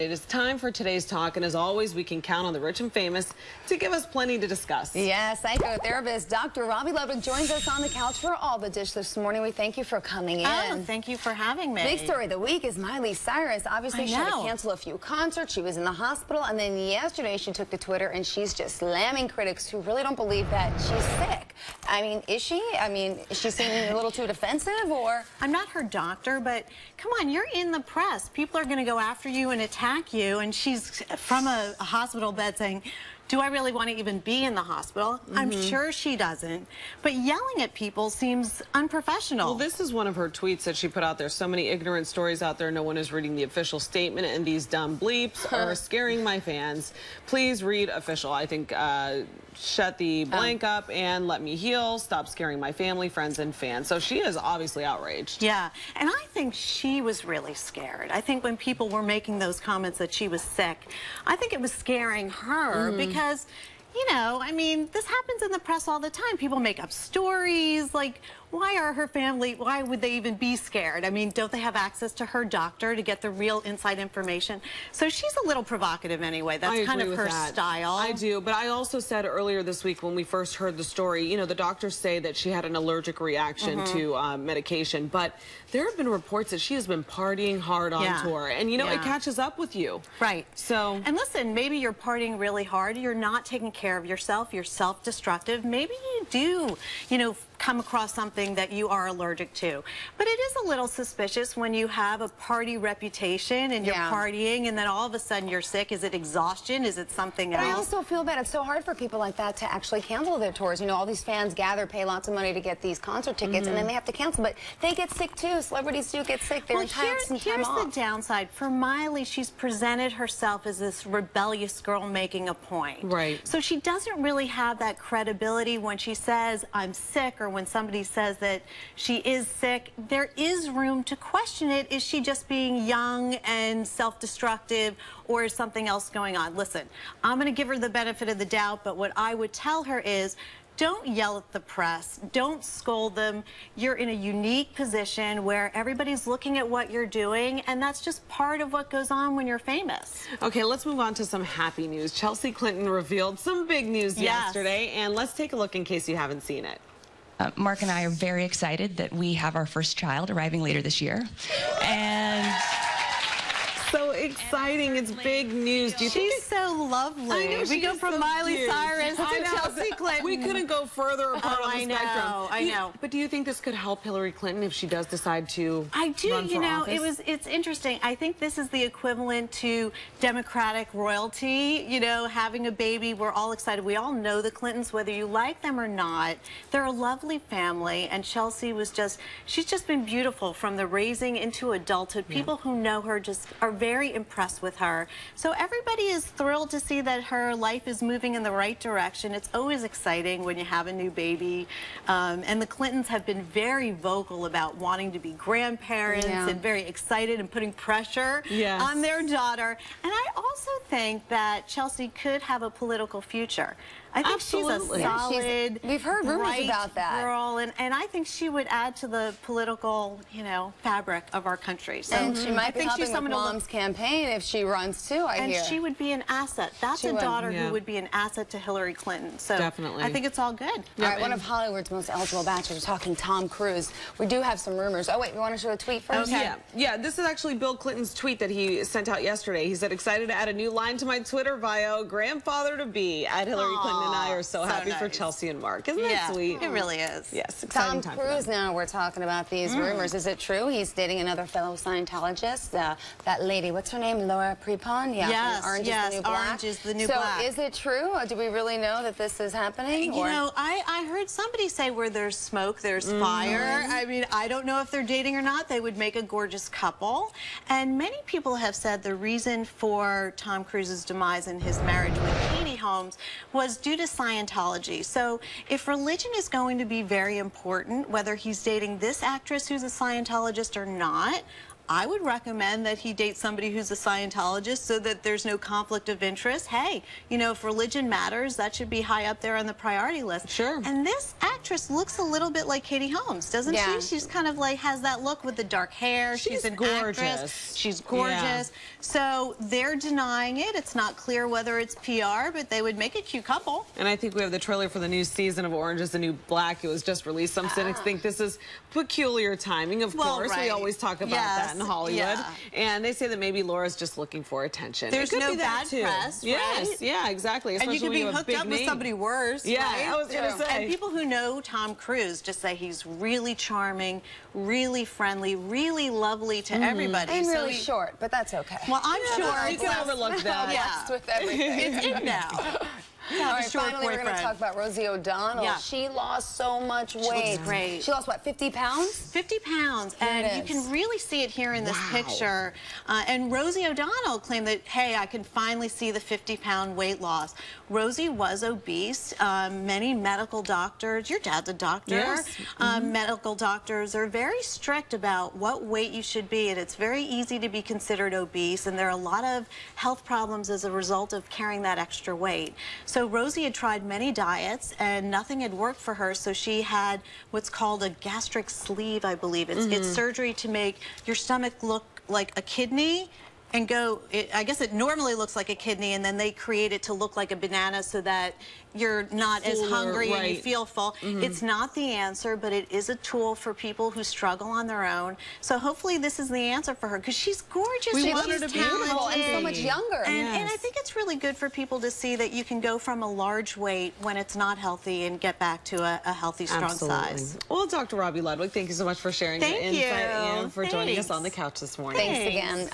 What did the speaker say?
It is time for today's talk, and as always, we can count on the rich and famous to give us plenty to discuss. Yes, psychotherapist Dr. Robbie Ludwig joins us on the couch for All the Dish this morning. We thank you for coming in. Oh, thank you for having me. Big story of the week is Miley Cyrus. Obviously, she had to cancel a few concerts. She was in the hospital, and then yesterday she took to Twitter, and she's just slamming critics who really don't believe that she's sick. I mean, is she? I mean, is she seeming a little too defensive, or? I'm not her doctor, but come on, you're in the press. People are going to go after you and attack you, and she's from a hospital bed saying, do I really want to even be in the hospital? I'm sure she doesn't. But yelling at people seems unprofessional. Well, this is one of her tweets that she put out there. So many ignorant stories out there. No one is reading the official statement, and these dumb bleeps are scaring my fans. Please read official. I think shut the blank up and let me heal. Stop scaring my family, friends, and fans. So she is obviously outraged. Yeah, and I think she was really scared. I think when people were making those comments that she was sick, I think it was scaring her because, you know, I mean, this happens in the press all the time. People make up stories. Like, why are her family, why would they even be scared? I mean, don't they have access to her doctor to get the real inside information? So she's a little provocative anyway. That's kind of her style. I do, but I also said earlier this week when we first heard the story, you know, the doctors say that she had an allergic reaction to medication, but there have been reports that she has been partying hard on tour, and you know, it catches up with you. Right. So, and listen, maybe you're partying really hard, you're not taking care of yourself, you're self-destructive, maybe you do, you know, come across something that you are allergic to. But it is a little suspicious when you have a party reputation and you're partying and then all of a sudden you're sick. Is it exhaustion? Is it something else? I also feel that it's so hard for people like that to actually cancel their tours. You know, all these fans gather, pay lots of money to get these concert tickets, and then they have to cancel. But they get sick too. Celebrities do get sick. They're entitled to some time off. Here's the downside. For Miley, she's presented herself as this rebellious girl making a point. Right. So she doesn't really have that credibility when she says, I'm sick, or when somebody says that she is sick. There is room to question it. Is she just being young and self-destructive, or is something else going on? Listen, I'm going to give her the benefit of the doubt, but what I would tell her is, don't yell at the press. Don't scold them. You're in a unique position where everybody's looking at what you're doing, and that's just part of what goes on when you're famous. Okay, let's move on to some happy news. Chelsea Clinton revealed some big news yesterday, and let's take a look in case you haven't seen it. Mark and I are very excited that we have our first child arriving later this year. And so exciting. It's big news. Do you think she's so lovely? I know, we go from Miley Cyrus to Chelsea Clinton. We couldn't go further apart on the spectrum. I know. But do you think this could help Hillary Clinton if she does decide to run for office? You know, it's interesting. I think this is the equivalent to Democratic royalty. You know, having a baby, we're all excited. We all know the Clintons, whether you like them or not. They're a lovely family, and Chelsea was she's just been beautiful from the raising into adulthood. People who know her just are very impressed with her. So everybody is thrilled to see that her life is moving in the right direction. It's always exciting when you have a new baby. And the Clintons have been very vocal about wanting to be grandparents and very excited and putting pressure on their daughter. And I also think that Chelsea could have a political future. I think she's a solid, we've heard rumors about that girl, and I think she would add to the political, you know, fabric of our country. So and she might be helping with Mom's campaign if she runs too. I hear. And she would be an asset. That's a daughter who would be an asset to Hillary Clinton. So definitely, I think it's all good. All right, one of Hollywood's most eligible bachelors, talking Tom Cruise. We do have some rumors. Oh wait, we want to show a tweet first. Okay. Yeah. This is actually Bill Clinton's tweet that he sent out yesterday. He said, "Excited to add a new line to my Twitter bio. Grandfather to be." At Hillary Clinton and I are so happy for Chelsea and Mark. Isn't that sweet? It really is. Yes, exciting time Tom Cruise, now we're talking about these rumors. Is it true he's dating another fellow Scientologist? That lady, what's her name? Laura Prepon? Yes, Orange is the New Black. Orange is the New Black. So is it true? Do we really know that this is happening? You know, I heard somebody say where there's smoke, there's fire. I mean, I don't know if they're dating or not. They would make a gorgeous couple. And many people have said the reason for Tom Cruise's demise in his marriage with Katie Holmes was due to Scientology. So if religion is going to be very important, whether he's dating this actress who's a Scientologist or not, I would recommend that he date somebody who's a Scientologist so that there's no conflict of interest. Hey, you know, if religion matters, that should be high up there on the priority list. Sure. And this actress looks a little bit like Katie Holmes, doesn't she? She's kind of like, has that look with the dark hair. She's an gorgeous. actress. She's gorgeous. Yeah. So they're denying it. It's not clear whether it's PR, but they would make a cute couple. And I think we have the trailer for the new season of Orange is the New Black. It was just released. Some cynics think this is peculiar timing, of course. We always talk about that in Hollywood. And they say that maybe Laura's just looking for attention. There's no bad press, right? Yeah, exactly. Especially and you could be hooked up with somebody worse. Yeah, right? I was going to say. And people who know Tom Cruise just say he's really charming, really friendly, really lovely to everybody. And really short, but that's okay. Well, I'm short. You can overlook that. Yeah. With everything. It's in now. All right, finally, we're going to talk about Rosie O'Donnell. Yeah. She lost so much weight. She looks great. She lost, what, 50 pounds? 50 pounds. And you can really see it here in this picture. And Rosie O'Donnell claimed that, hey, I can finally see the 50-pound weight loss. Rosie was obese. Many medical doctors, your dad's a doctor, medical doctors are very strict about what weight you should be. And it's very easy to be considered obese. And there are a lot of health problems as a result of carrying that extra weight. So Rosie had tried many diets and nothing had worked for her, so she had what's called a gastric sleeve, I believe. It's surgery to make your stomach look like a kidney and I guess it normally looks like a kidney, and then they create it to look like a banana so that you're not as hungry and you feel full. It's not the answer, but it is a tool for people who struggle on their own. So hopefully this is the answer for her, because she's gorgeous. We want her to be beautiful and so much younger. And I think it's really good for people to see that you can go from a large weight when it's not healthy and get back to a healthy, strong size. Well, Dr. Robbie Ludwig, thank you so much for sharing your insight and for joining us on the couch this morning. Thanks again.